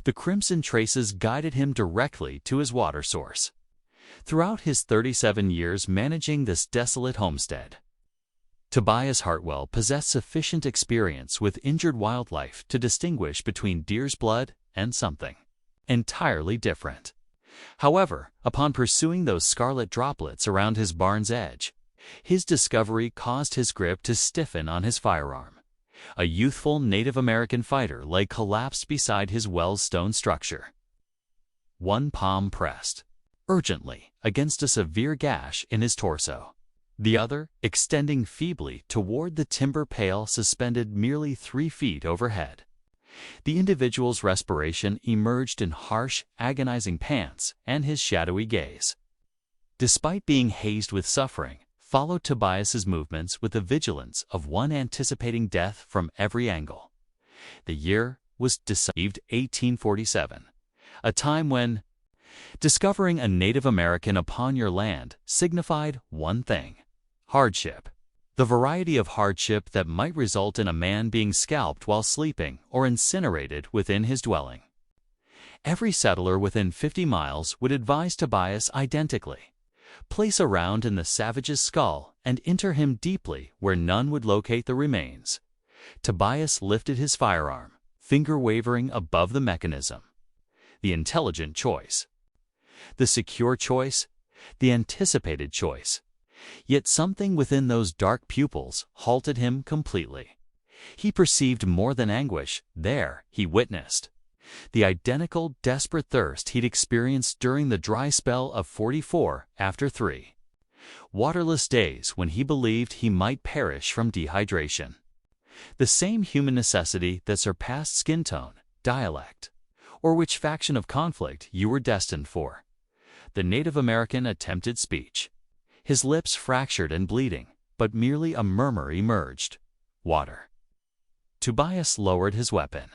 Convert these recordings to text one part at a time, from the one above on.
The crimson traces guided him directly to his water source. Throughout his 37 years managing this desolate homestead, Tobias Hartwell possessed sufficient experience with injured wildlife to distinguish between deer's blood and something entirely different. However, upon pursuing those scarlet droplets around his barn's edge, his discovery caused his grip to stiffen on his firearm. A youthful Native American fighter lay collapsed beside his well's stone structure, one palm pressed urgently against a severe gash in his torso, the other extending feebly toward the timber pale suspended merely 3 feet overhead. The individual's respiration emerged in harsh, agonizing pants, and his shadowy gaze, despite being hazed with suffering, followed Tobias's movements with the vigilance of one anticipating death from every angle. The year was December 1847, a time when discovering a Native American upon your land signified one thing: hardship. The variety of hardship that might result in a man being scalped while sleeping or incinerated within his dwelling. Every settler within 50 miles would advise Tobias identically: place a round in the savage's skull and enter him deeply where none would locate the remains. Tobias lifted his firearm, finger wavering above the mechanism. The intelligent choice. The secure choice. The anticipated choice. Yet something within those dark pupils halted him completely. He perceived more than anguish. There he witnessed the identical desperate thirst he'd experienced during the dry spell of 44 after 3 waterless days when he believed he might perish from dehydration. The same human necessity that surpassed skin tone, dialect, or which faction of conflict you were destined for. The Native American attempted speech. His lips fractured and bleeding, but merely a murmur emerged: water. Tobias lowered his weapon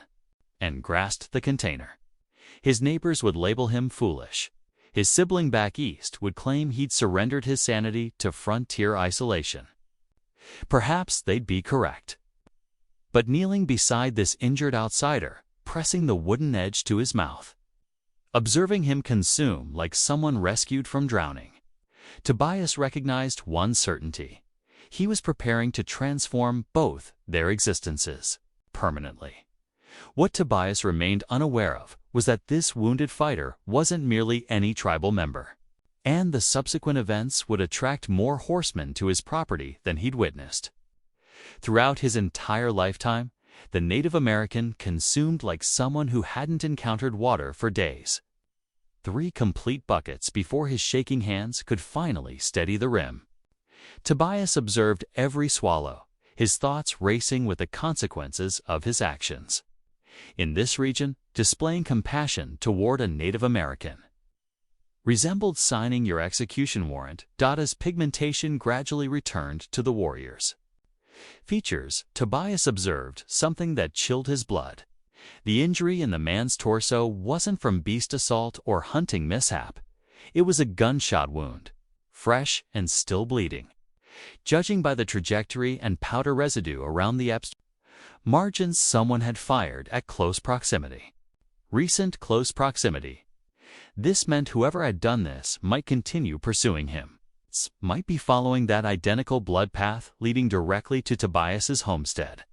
and grasped the container. His neighbors would label him foolish. His sibling back east would claim he'd surrendered his sanity to frontier isolation. Perhaps they'd be correct. But kneeling beside this injured outsider, pressing the wooden edge to his mouth, observing him consume like someone rescued from drowning, Tobias recognized one certainty: he was preparing to transform both their existences permanently. What Tobias remained unaware of was that this wounded fighter wasn't merely any tribal member, and the subsequent events would attract more horsemen to his property than he'd witnessed. Throughout his entire lifetime, the Native American consumed like someone who hadn't encountered water for days. 3 complete buckets before his shaking hands could finally steady the rim. Tobias observed every swallow, his thoughts racing with the consequences of his actions. In this region, displaying compassion toward a Native American resembled signing your execution warrant. As pigmentation gradually returned to the warrior's features, Tobias observed something that chilled his blood. The injury in the man's torso wasn't from beast assault or hunting mishap. It was a gunshot wound, fresh and still bleeding. Judging by the trajectory and powder residue around the margins, someone had fired at close proximity. Recent close proximity. This meant whoever had done this might continue pursuing him, might be following that identical blood path leading directly to Tobias's homestead,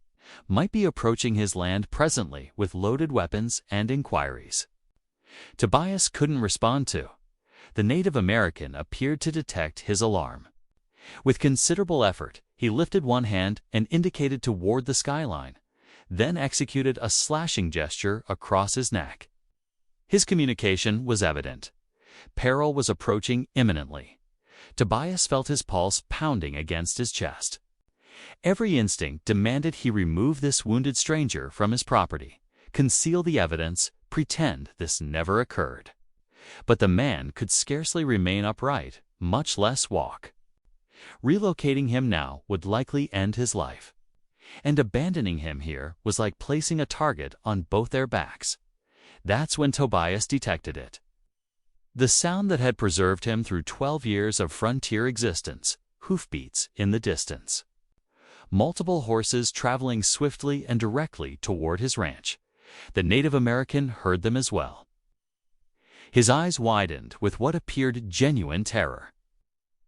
might be approaching his land presently with loaded weapons and inquiries. Tobias couldn't respond to. The Native American appeared to detect his alarm. With considerable effort, he lifted one hand and indicated toward the skyline, then executed a slashing gesture across his neck. His communication was evident. Peril was approaching imminently. Tobias felt his pulse pounding against his chest. Every instinct demanded he remove this wounded stranger from his property, conceal the evidence, pretend this never occurred. But the man could scarcely remain upright, much less walk. Relocating him now would likely end his life, and abandoning him here was like placing a target on both their backs. That's when Tobias detected it. The sound that had preserved him through 12 years of frontier existence, hoofbeats in the distance. Multiple horses traveling swiftly and directly toward his ranch. The Native American heard them as well. His eyes widened with what appeared genuine terror,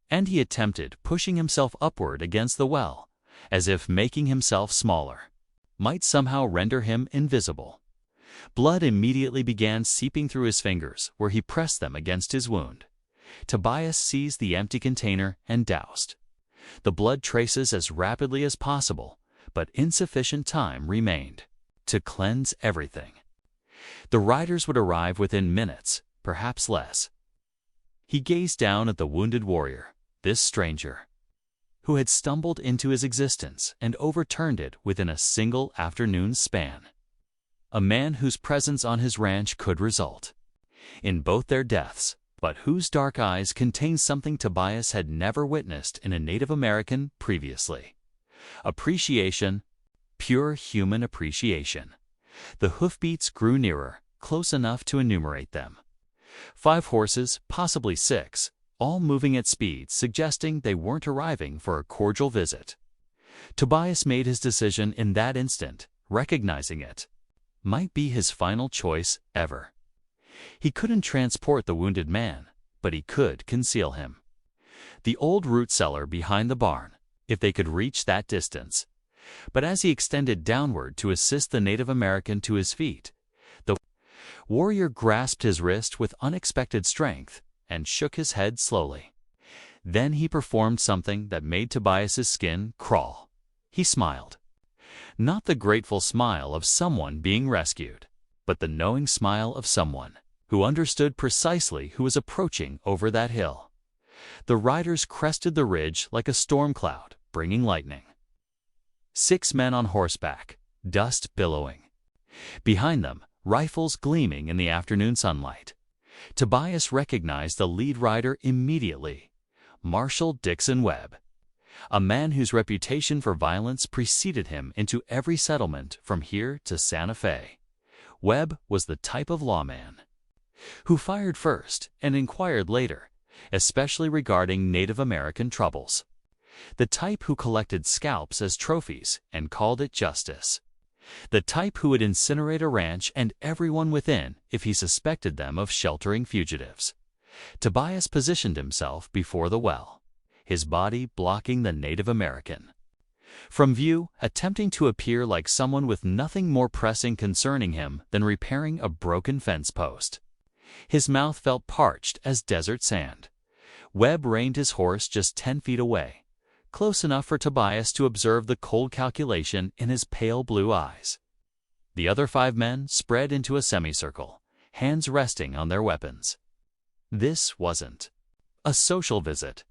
and he attempted pushing himself upward against the well, as if making himself smaller might somehow render him invisible. Blood immediately began seeping through his fingers where he pressed them against his wound. Tobias seized the empty container and doused the blood traces as rapidly as possible, but insufficient time remained to cleanse everything. The riders would arrive within minutes, perhaps less. He gazed down at the wounded warrior, this stranger, who had stumbled into his existence and overturned it within a single afternoon's span. A man whose presence on his ranch could result in both their deaths, but whose dark eyes contained something Tobias had never witnessed in a Native American previously. Appreciation, pure human appreciation. The hoofbeats grew nearer, close enough to enumerate them. 5 horses, possibly 6, all moving at speed, suggesting they weren't arriving for a cordial visit. Tobias made his decision in that instant, recognizing it might be his final choice ever. He couldn't transport the wounded man, but he could conceal him. The old root cellar behind the barn, if they could reach that distance. But as he extended downward to assist the Native American to his feet, the warrior grasped his wrist with unexpected strength and shook his head slowly. Then he performed something that made Tobias's skin crawl. He smiled. Not the grateful smile of someone being rescued, but the knowing smile of someone who understood precisely who was approaching over that hill. The riders crested the ridge like a storm cloud, bringing lightning. 6 men on horseback, dust billowing. Behind them, rifles gleaming in the afternoon sunlight. Tobias recognized the lead rider immediately, Marshal Dixon Webb, a man whose reputation for violence preceded him into every settlement from here to Santa Fe. Webb was the type of lawman who fired first and inquired later, especially regarding Native American troubles. The type who collected scalps as trophies and called it justice. The type who would incinerate a ranch and everyone within if he suspected them of sheltering fugitives. Tobias positioned himself before the well, his body blocking the Native American from view, attempting to appear like someone with nothing more pressing concerning him than repairing a broken fence post. His mouth felt parched as desert sand. Webb reined his horse just 10 feet away, close enough for Tobias to observe the cold calculation in his pale blue eyes. The other 5 men spread into a semicircle, hands resting on their weapons. This wasn't a social visit.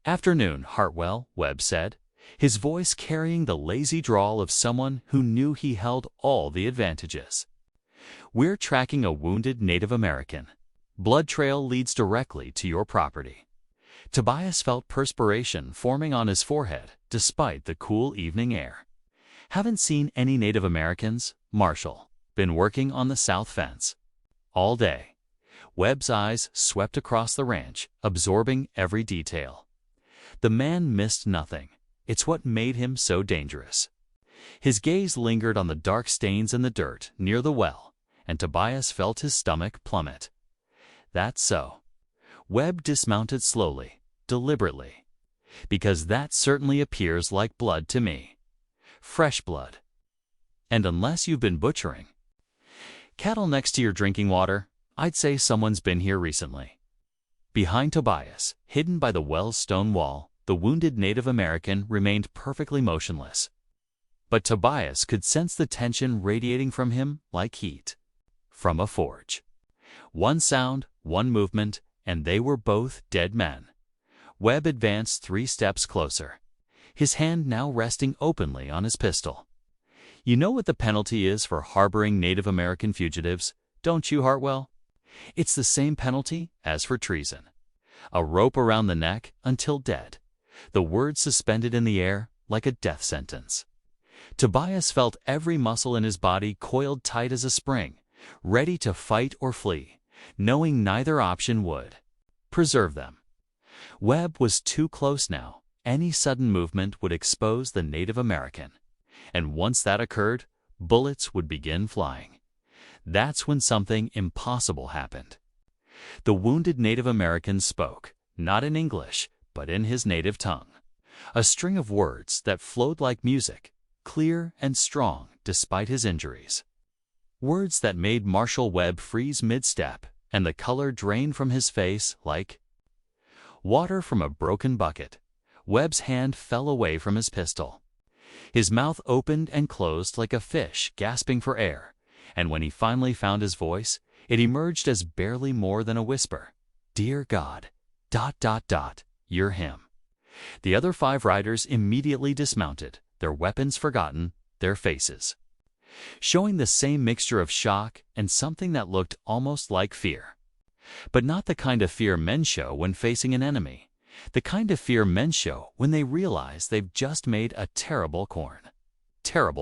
"Afternoon, Hartwell," Webb said, his voice carrying the lazy drawl of someone who knew he held all the advantages. "We're tracking a wounded Native American. Blood trail leads directly to your property." Tobias felt perspiration forming on his forehead despite the cool evening air. "Haven't seen any Native Americans, Marshal. Been working on the south fence all day." Webb's eyes swept across the ranch, absorbing every detail. The man missed nothing. It's what made him so dangerous. His gaze lingered on the dark stains in the dirt near the well, and Tobias felt his stomach plummet. "That's so." Webb dismounted slowly, deliberately. "Because that certainly appears like blood to me. Fresh blood. And unless you've been butchering cattle next to your drinking water, I'd say someone's been here recently." Behind Tobias, hidden by the well's stone wall, the wounded Native American remained perfectly motionless. But Tobias could sense the tension radiating from him like heat from a forge. One sound, one movement, and they were both dead men. Webb advanced 3 steps closer, his hand now resting openly on his pistol. "You know what the penalty is for harboring Native American fugitives, don't you, Hartwell? It's the same penalty as for treason. A rope around the neck until dead." The words suspended in the air like a death sentence. Tobias felt every muscle in his body coiled tight as a spring, ready to fight or flee, knowing neither option would preserve them. Webb was too close now. Any sudden movement would expose the Native American, and once that occurred, bullets would begin flying. That's when something impossible happened. The wounded Native American spoke, not in English, but in his native tongue. A string of words that flowed like music, clear and strong despite his injuries. Words that made Marshal Webb freeze mid-step, and the color drain from his face like water from a broken bucket. Webb's hand fell away from his pistol. His mouth opened and closed like a fish gasping for air, and when he finally found his voice, it emerged as barely more than a whisper. "Dear God, ... you're him." The other 5 riders immediately dismounted, their weapons forgotten, their faces showing the same mixture of shock and something that looked almost like fear. But not the kind of fear men show when facing an enemy. The kind of fear men show when they realize they've just made a terrible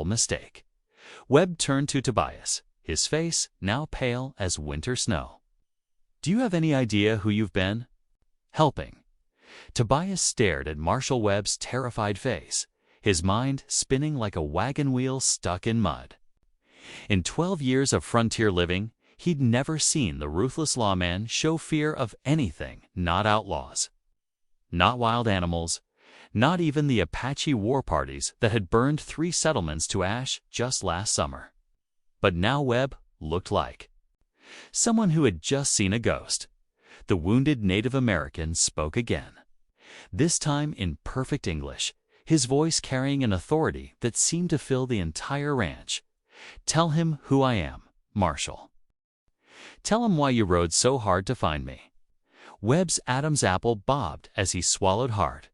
mistake. Webb turned to Tobias, his face now pale as winter snow. "Do you have any idea who you've been helping?" Tobias stared at Marshal Webb's terrified face, his mind spinning like a wagon wheel stuck in mud. In 12 years of frontier living, he'd never seen the ruthless lawman show fear of anything not outlaws. Not wild animals, not even the Apache war parties that had burned 3 settlements to ash just last summer. But now Webb looked like someone who had just seen a ghost. The wounded Native American spoke again, this time in perfect English, his voice carrying an authority that seemed to fill the entire ranch. "Tell him who I am, Marshal. Tell him why you rode so hard to find me." Webb's Adam's apple bobbed as he swallowed hard.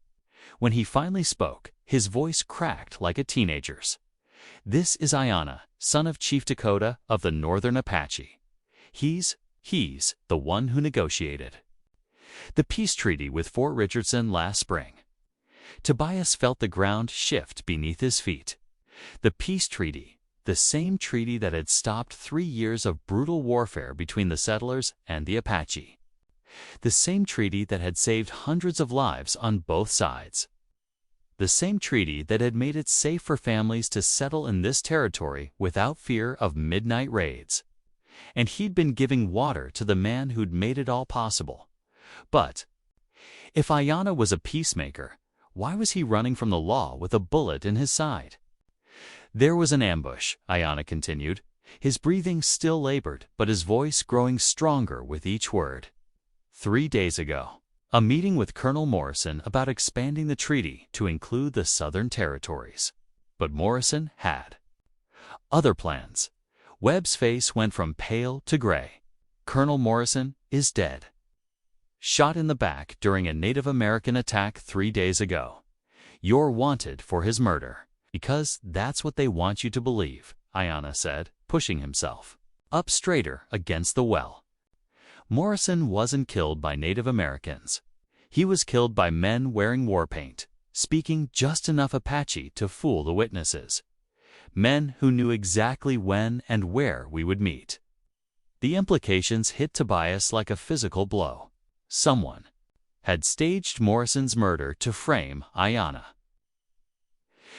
When he finally spoke, his voice cracked like a teenager's. "This is Ayanna, son of Chief Dakota of the Northern Apache. He's the one who negotiated the peace treaty with Fort Richardson last spring." Tobias felt the ground shift beneath his feet. The peace treaty, the same treaty that had stopped 3 years of brutal warfare between the settlers and the Apache. The same treaty that had saved hundreds of lives on both sides. The same treaty that had made it safe for families to settle in this territory without fear of midnight raids. And he'd been giving water to the man who'd made it all possible. But if Ayanna was a peacemaker, why was he running from the law with a bullet in his side? "There was an ambush," Ayanna continued, his breathing still labored but his voice growing stronger with each word. 3 days ago, a meeting with Colonel Morrison about expanding the treaty to include the Southern Territories. But Morrison had other plans. Webb's face went from pale to gray. "Colonel Morrison is dead. Shot in the back during a Native American attack 3 days ago. You're wanted for his murder." "Because that's what they want you to believe," Ayanna said, pushing himself up straighter against the well. "Morrison wasn't killed by Native Americans. He was killed by men wearing war paint, speaking just enough Apache to fool the witnesses. Men who knew exactly when and where we would meet." The implications hit Tobias like a physical blow. Someone had staged Morrison's murder to frame Ayanna.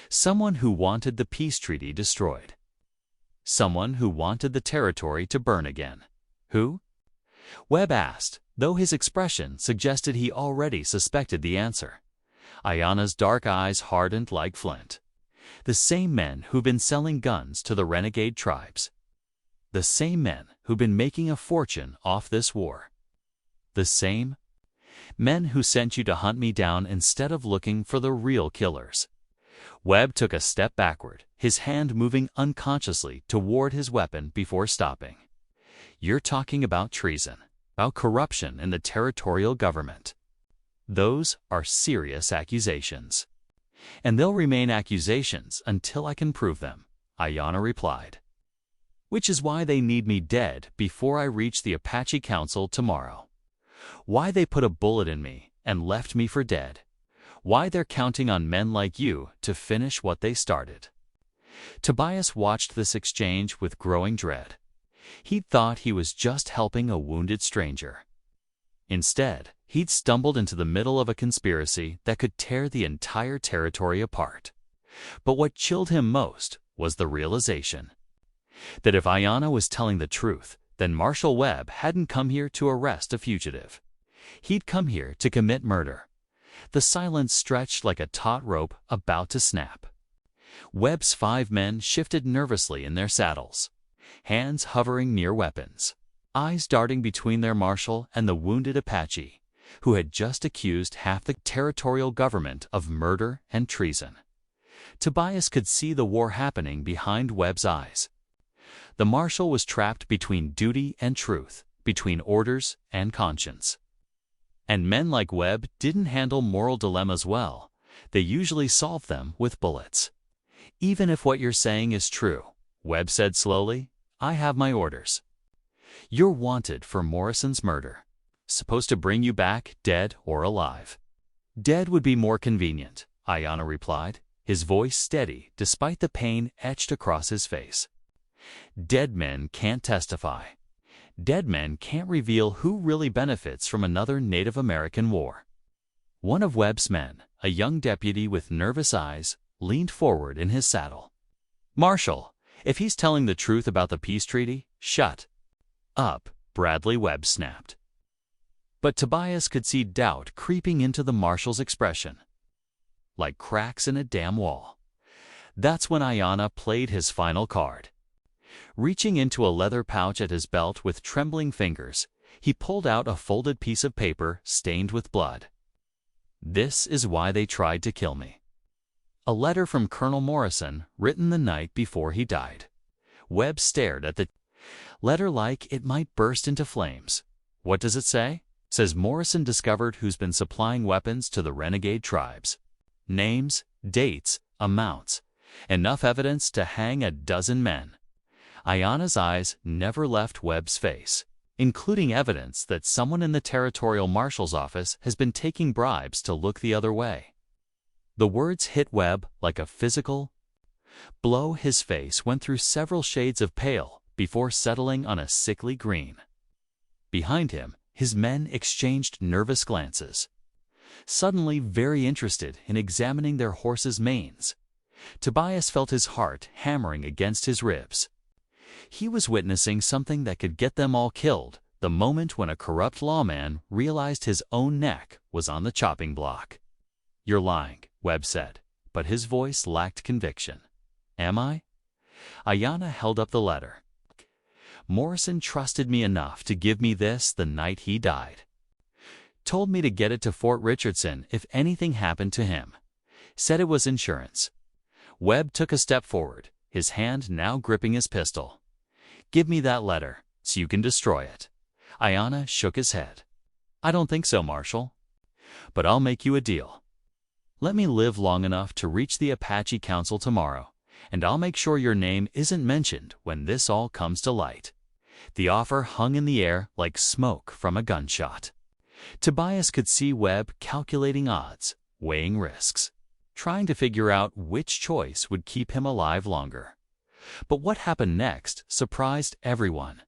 Someone who wanted the peace treaty destroyed. Someone who wanted the territory to burn again. Who? Webb asked, though his expression suggested he already suspected the answer. Ayanna's dark eyes hardened like flint. The same men who've been selling guns to the renegade tribes. The same men who've been making a fortune off this war. The same men who sent you to hunt me down instead of looking for the real killers. Webb took a step backward, his hand moving unconsciously toward his weapon before stopping. "You're talking about treason, about corruption in the territorial government. Those are serious accusations. And they'll remain accusations until I can prove them," Ayanna replied. "Which is why they need me dead before I reach the Apache Council tomorrow. Why they put a bullet in me and left me for dead. Why they're counting on men like you to finish what they started." Tobias watched this exchange with growing dread. He'd thought he was just helping a wounded stranger. Instead, he'd stumbled into the middle of a conspiracy that could tear the entire territory apart. But what chilled him most was the realization. That if Ayanna was telling the truth, then Marshal Webb hadn't come here to arrest a fugitive. He'd come here to commit murder. The silence stretched like a taut rope about to snap. Webb's 5 men shifted nervously in their saddles, hands hovering near weapons, eyes darting between their marshal and the wounded Apache, who had just accused half the territorial government of murder and treason. Tobias could see the war happening behind Webb's eyes. The marshal was trapped between duty and truth, between orders and conscience. And men like Webb didn't handle moral dilemmas well. They usually solved them with bullets. "Even if what you're saying is true," Webb said slowly, "I have my orders. You're wanted for Morrison's murder. Supposed to bring you back, dead or alive." "Dead would be more convenient," Ayanna replied, his voice steady despite the pain etched across his face. "Dead men can't testify. Dead men can't reveal who really benefits from another Native American war." One of Webb's men, a young deputy with nervous eyes, leaned forward in his saddle. "Marshal, if he's telling the truth about the peace treaty, shut up," Bradley Webb snapped. But Tobias could see doubt creeping into the marshal's expression, like cracks in a damn wall. That's when Ayanna played his final card. Reaching into a leather pouch at his belt with trembling fingers, he pulled out a folded piece of paper stained with blood. "This is why they tried to kill me." A letter from Colonel Morrison, written the night before he died. Webb stared at the letter like it might burst into flames. "What does it say?" "Says Morrison discovered who's been supplying weapons to the renegade tribes. Names, dates, amounts. Enough evidence to hang a dozen men." Ayanna's eyes never left Webb's face, including evidence that someone in the territorial marshal's office has been taking bribes to look the other way. The words hit Webb like a physical blow. His face went through several shades of pale before settling on a sickly green. Behind him, his men exchanged nervous glances, suddenly very interested in examining their horses' manes. Tobias felt his heart hammering against his ribs. He was witnessing something that could get them all killed, the moment when a corrupt lawman realized his own neck was on the chopping block. "You're lying," Webb said, but his voice lacked conviction. "Am I?" Ayanna held up the letter. "Morrison trusted me enough to give me this the night he died. Told me to get it to Fort Richardson if anything happened to him. Said it was insurance." Webb took a step forward, his hand now gripping his pistol. "Give me that letter, so you can destroy it." Ayanna shook his head. "I don't think so, Marshal. But I'll make you a deal. Let me live long enough to reach the Apache Council tomorrow, and I'll make sure your name isn't mentioned when this all comes to light." The offer hung in the air like smoke from a gunshot. Tobias could see Webb calculating odds, weighing risks, trying to figure out which choice would keep him alive longer. But what happened next surprised everyone.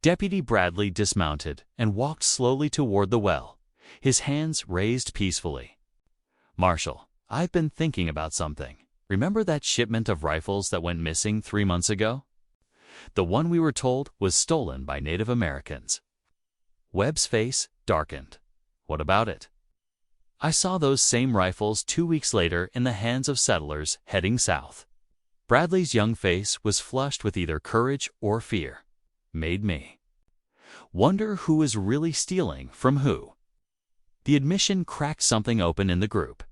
Deputy Bradley dismounted and walked slowly toward the well, his hands raised peacefully. "Marshal, I've been thinking about something. Remember that shipment of rifles that went missing 3 months ago? The one we were told was stolen by Native Americans." Webb's face darkened. "What about it?" "I saw those same rifles 2 weeks later in the hands of settlers heading south." Bradley's young face was flushed with either courage or fear. "Made me wonder who is really stealing from who." The admission cracked something open in the group.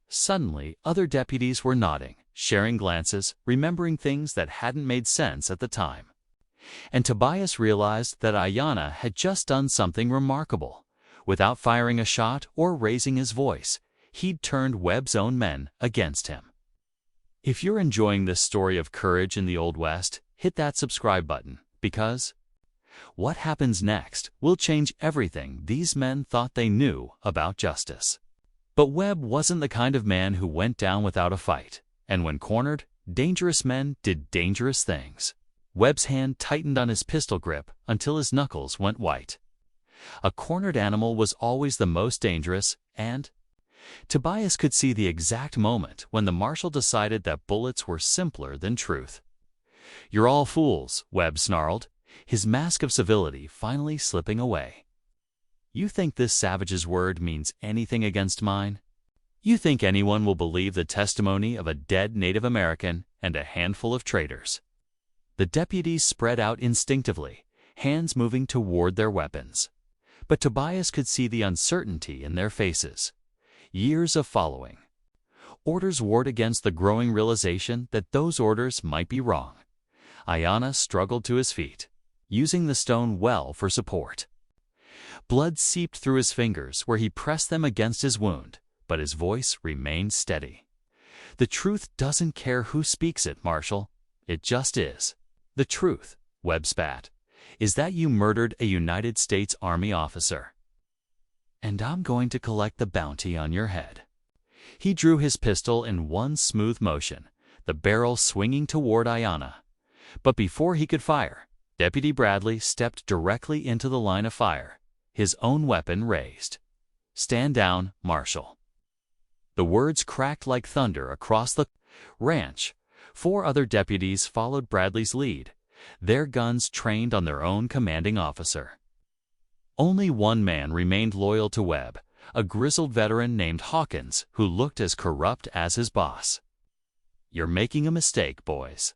Suddenly, other deputies were nodding, sharing glances, remembering things that hadn't made sense at the time. And Tobias realized that Ayanna had just done something remarkable. Without firing a shot or raising his voice, he'd turned Webb's own men against him. If you're enjoying this story of courage in the Old West, hit that subscribe button, because what happens next will change everything these men thought they knew about justice. But Webb wasn't the kind of man who went down without a fight, and when cornered, dangerous men did dangerous things. Webb's hand tightened on his pistol grip until his knuckles went white. A cornered animal was always the most dangerous, and Tobias could see the exact moment when the marshal decided that bullets were simpler than truth. "You're all fools," Webb snarled, his mask of civility finally slipping away. "You think this savage's word means anything against mine? You think anyone will believe the testimony of a dead Native American and a handful of traitors?" The deputies spread out instinctively, hands moving toward their weapons. But Tobias could see the uncertainty in their faces. Years of following. Orders warred against the growing realization that those orders might be wrong. Ayanna struggled to his feet, using the stone well for support. Blood seeped through his fingers where he pressed them against his wound, but his voice remained steady. "The truth doesn't care who speaks it, Marshal. It just is. The truth," Webb spat, "is that you murdered a United States Army officer. And I'm going to collect the bounty on your head." He drew his pistol in one smooth motion, the barrel swinging toward Ayanna. But before he could fire, Deputy Bradley stepped directly into the line of fire, his own weapon raised. "Stand down, Marshal." The words cracked like thunder across the ranch. 4 other deputies followed Bradley's lead, their guns trained on their own commanding officer. Only one man remained loyal to Webb, a grizzled veteran named Hawkins who looked as corrupt as his boss. "You're making a mistake, boys,"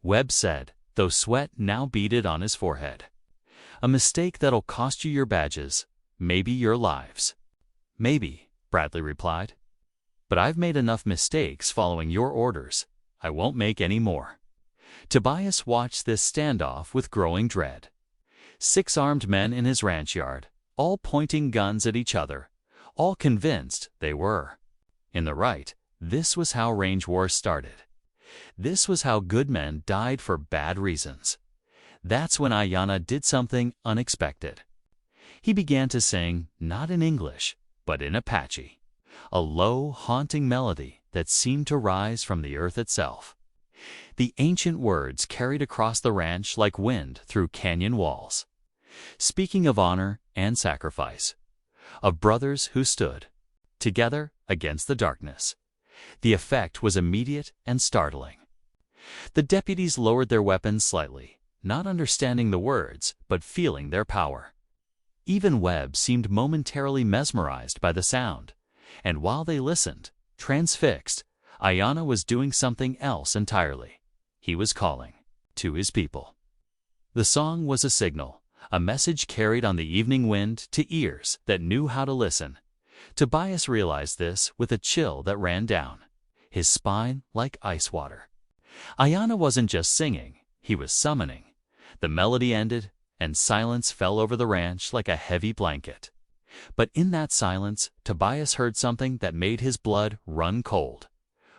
Webb said, though sweat now beaded on his forehead. "A mistake that'll cost you your badges, maybe your lives." "Maybe," Bradley replied. "But I've made enough mistakes following your orders. I won't make any more." Tobias watched this standoff with growing dread. 6 armed men in his ranch yard, all pointing guns at each other, all convinced they were in the right. This was how range wars started. This was how good men died for bad reasons. That's when Ayanna did something unexpected. He began to sing, not in English, but in Apache, a low, haunting melody that seemed to rise from the earth itself. The ancient words carried across the ranch like wind through canyon walls, speaking of honor and sacrifice, of brothers who stood together against the darkness. The effect was immediate and startling. The deputies lowered their weapons slightly, not understanding the words, but feeling their power. Even Webb seemed momentarily mesmerized by the sound, and while they listened, transfixed, Ayanna was doing something else entirely. He was calling to his people. The song was a signal, a message carried on the evening wind to ears that knew how to listen. Tobias realized this with a chill that ran down his spine like ice water. Ayanna wasn't just singing, he was summoning. The melody ended, and silence fell over the ranch like a heavy blanket. But in that silence, Tobias heard something that made his blood run cold.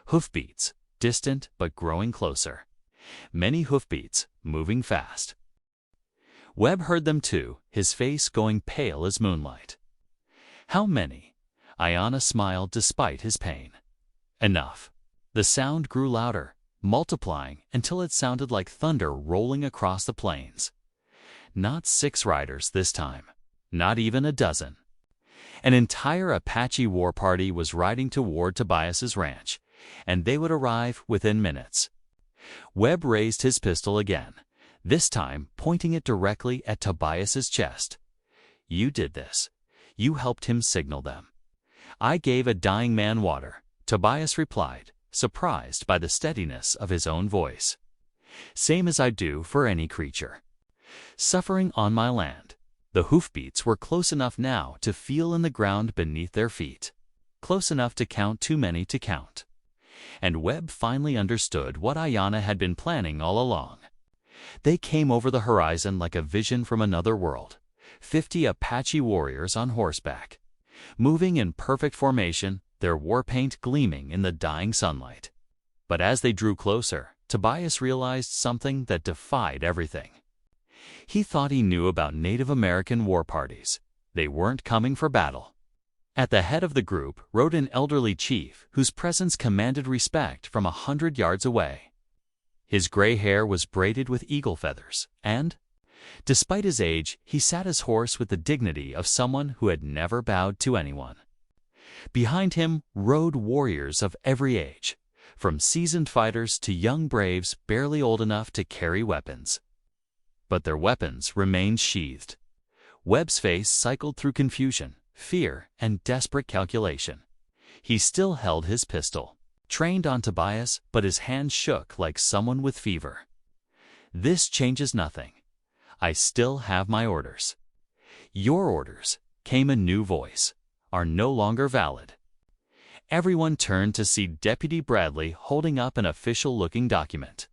Hoofbeats, distant but growing closer. Many hoofbeats, moving fast. Webb heard them too, his face going pale as moonlight. "How many?" Ayanna smiled despite his pain. "Enough." The sound grew louder, multiplying until it sounded like thunder rolling across the plains. Not 6 riders this time, not even a dozen. An entire Apache war party was riding toward Tobias's ranch, and they would arrive within minutes. Webb raised his pistol again, this time pointing it directly at Tobias's chest. "You did this. You helped him signal them." "I gave a dying man water," Tobias replied, surprised by the steadiness of his own voice. "Same as I'd do for any creature suffering on my land." The hoofbeats were close enough now to feel in the ground beneath their feet, close enough to count too many to count. And Webb finally understood what Ayanna had been planning all along. They came over the horizon like a vision from another world, 50 Apache warriors on horseback, moving in perfect formation, their war paint gleaming in the dying sunlight. But as they drew closer, Tobias realized something that defied everything. He thought he knew about Native American war parties. They weren't coming for battle. At the head of the group rode an elderly chief whose presence commanded respect from 100 yards away. His gray hair was braided with eagle feathers, and, despite his age, he sat his horse with the dignity of someone who had never bowed to anyone. Behind him rode warriors of every age, from seasoned fighters to young braves barely old enough to carry weapons. But their weapons remained sheathed. Webb's face cycled through confusion, fear, and desperate calculation. He still held his pistol, trained on Tobias, but his hand shook like someone with fever. "This changes nothing. I still have my orders." "Your orders," came a new voice, "are no longer valid." Everyone turned to see Deputy Bradley holding up an official-looking document.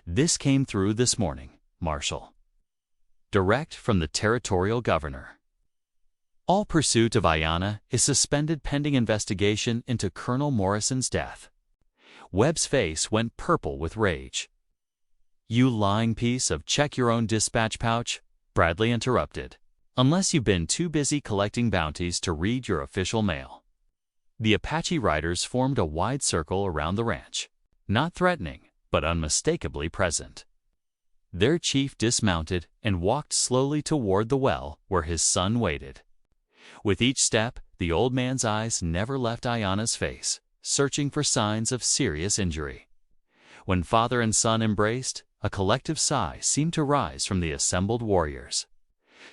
"This came through this morning, Marshal. Direct from the territorial governor. All pursuit of Ayanna is suspended pending investigation into Colonel Morrison's death." Webb's face went purple with rage. "You lying piece of check-your-own-dispatch pouch," Bradley interrupted, "unless you've been too busy collecting bounties to read your official mail." The Apache riders formed a wide circle around the ranch, not threatening, but unmistakably present. Their chief dismounted and walked slowly toward the well where his son waited. With each step, the old man's eyes never left Ayanna's face, searching for signs of serious injury. When father and son embraced, a collective sigh seemed to rise from the assembled warriors.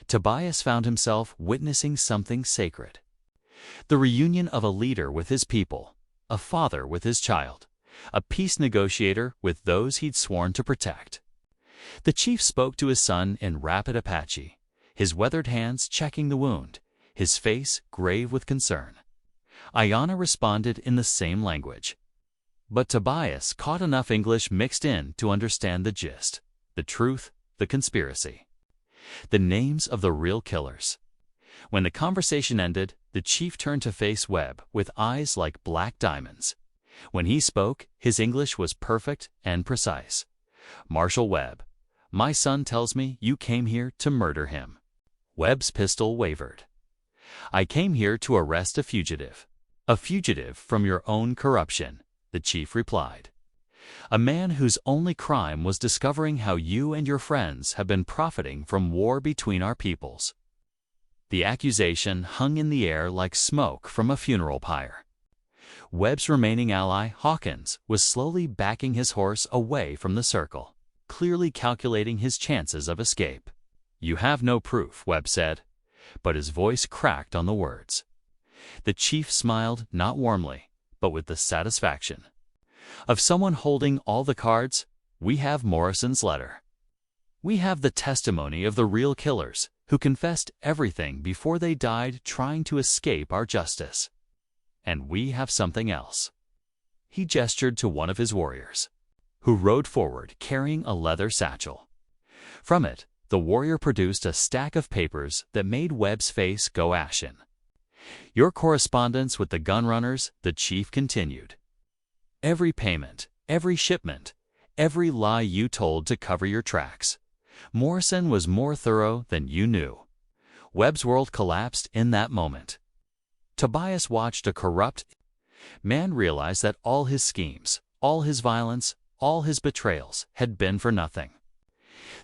Tobias found himself witnessing something sacred. The reunion of a leader with his people, a father with his child, a peace negotiator with those he'd sworn to protect. The chief spoke to his son in rapid Apache, his weathered hands checking the wound, his face grave with concern. Ayanna responded in the same language. But Tobias caught enough English mixed in to understand the gist, the truth, the conspiracy. The names of the real killers. When the conversation ended, the chief turned to face Webb with eyes like black diamonds. When he spoke, his English was perfect and precise. "Marshal Webb, my son tells me you came here to murder him." Webb's pistol wavered. "I came here to arrest a fugitive from your own corruption," the chief replied. "A man whose only crime was discovering how you and your friends have been profiting from war between our peoples." The accusation hung in the air like smoke from a funeral pyre. Webb's remaining ally, Hawkins, was slowly backing his horse away from the circle, clearly calculating his chances of escape. "You have no proof," Webb said, but his voice cracked on the words. The chief smiled not warmly, but with the satisfaction of someone holding all the cards. "We have Morrison's letter. We have the testimony of the real killers who confessed everything before they died trying to escape our justice. And we have something else." He gestured to one of his warriors, who rode forward carrying a leather satchel. From it, the warrior produced a stack of papers that made Webb's face go ashen. "Your correspondence with the gunrunners," the chief continued. "Every payment, every shipment, every lie you told to cover your tracks. Morrison was more thorough than you knew." Webb's world collapsed in that moment. Tobias watched a corrupt man realize that all his schemes, all his violence, all his betrayals had been for nothing.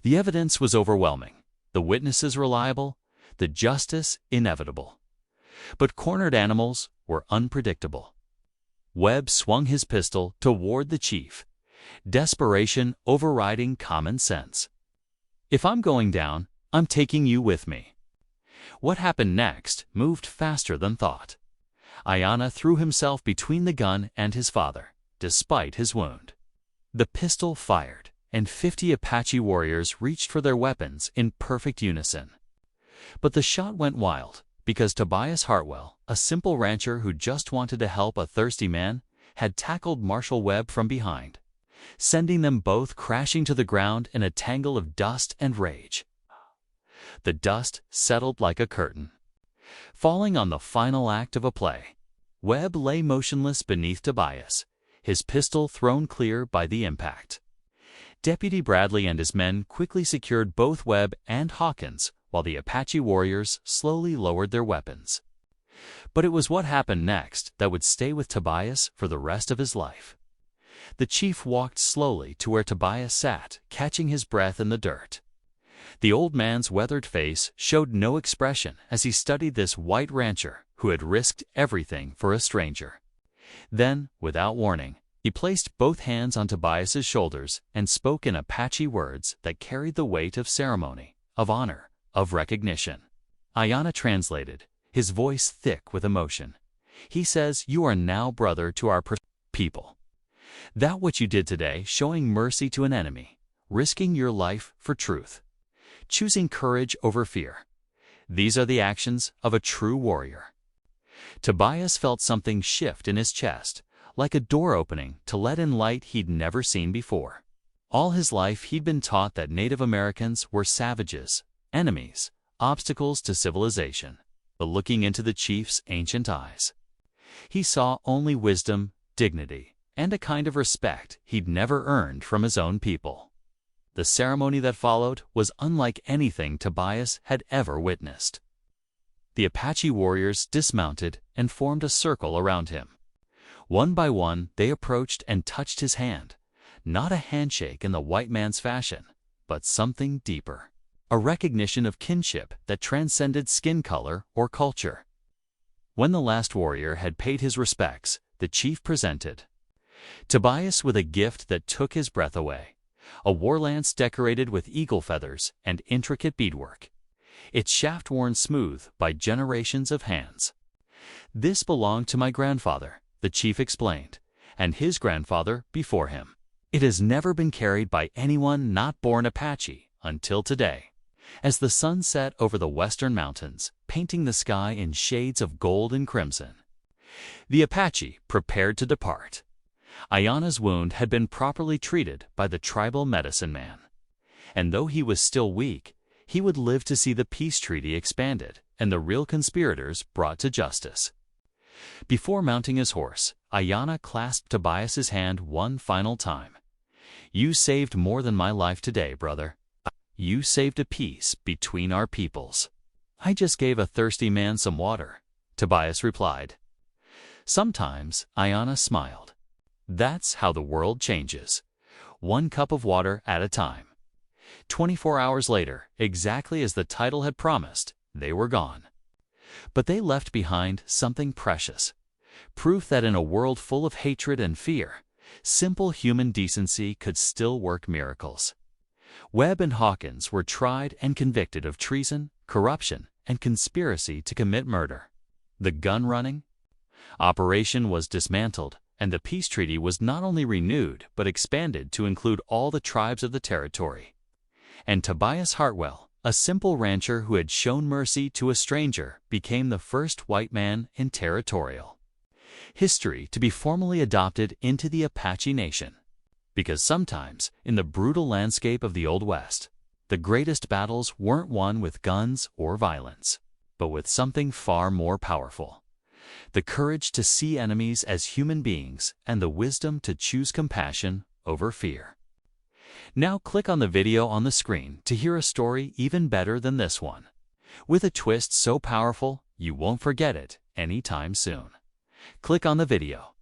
The evidence was overwhelming, the witnesses reliable, the justice inevitable. But cornered animals were unpredictable. Webb swung his pistol toward the chief, desperation overriding common sense. "If I'm going down, I'm taking you with me." What happened next moved faster than thought. Ayanna threw himself between the gun and his father, despite his wound. The pistol fired, and 50 Apache warriors reached for their weapons in perfect unison. But the shot went wild, because Tobias Hartwell, a simple rancher who just wanted to help a thirsty man, had tackled Marshal Webb from behind, sending them both crashing to the ground in a tangle of dust and rage. The dust settled like a curtain, falling on the final act of a play. Webb lay motionless beneath Tobias, his pistol thrown clear by the impact. Deputy Bradley and his men quickly secured both Webb and Hawkins, while the Apache warriors slowly lowered their weapons. But it was what happened next that would stay with Tobias for the rest of his life. The chief walked slowly to where Tobias sat, catching his breath in the dirt. The old man's weathered face showed no expression as he studied this white rancher who had risked everything for a stranger. Then, without warning, He placed both hands on Tobias's shoulders and spoke in Apache words that carried the weight of ceremony, of honor, of recognition. Ayanna translated, his voice thick with emotion. He says, "You are now brother to our people. That what you did today, showing mercy to an enemy, risking your life for truth, choosing courage over fear. These are the actions of a true warrior." Tobias felt something shift in his chest, like a door opening to let in light he'd never seen before. All his life he'd been taught that Native Americans were savages, enemies, obstacles to civilization. But looking into the chief's ancient eyes, he saw only wisdom, dignity, and a kind of respect he'd never earned from his own people. The ceremony that followed was unlike anything Tobias had ever witnessed. The Apache warriors dismounted and formed a circle around him. One by one, they approached and touched his hand, not a handshake in the white man's fashion, but something deeper, a recognition of kinship that transcended skin color or culture. When the last warrior had paid his respects, the chief presented Tobias with a gift that took his breath away, a war lance decorated with eagle feathers and intricate beadwork, its shaft worn smooth by generations of hands. "This belonged to my grandfather," the chief explained, "and his grandfather before him. It has never been carried by anyone not born Apache until today." As the sun set over the western mountains, painting the sky in shades of gold and crimson, the Apache prepared to depart. Ayanna's wound had been properly treated by the tribal medicine man, and though he was still weak, he would live to see the peace treaty expanded and the real conspirators brought to justice. Before mounting his horse, Ayanna clasped Tobias's hand one final time. "You saved more than my life today, brother. You saved a peace between our peoples." "I just gave a thirsty man some water," Tobias replied. Sometimes Ayanna smiled. That's how the world changes, one cup of water at a time. 24 hours later, exactly as the title had promised, they were gone. But they left behind something precious, proof that in a world full of hatred and fear, simple human decency could still work miracles. Webb and Hawkins were tried and convicted of treason, corruption, and conspiracy to commit murder. The gun-running operation was dismantled, and the peace treaty was not only renewed but expanded to include all the tribes of the territory. And Tobias Hartwell, a simple rancher who had shown mercy to a stranger, became the first white man in territorial history to be formally adopted into the Apache Nation. Because sometimes, in the brutal landscape of the Old West, the greatest battles weren't won with guns or violence, but with something far more powerful: the courage to see enemies as human beings and the wisdom to choose compassion over fear. Now click on the video on the screen to hear a story even better than this one, with a twist so powerful you won't forget it anytime soon. Click on the video.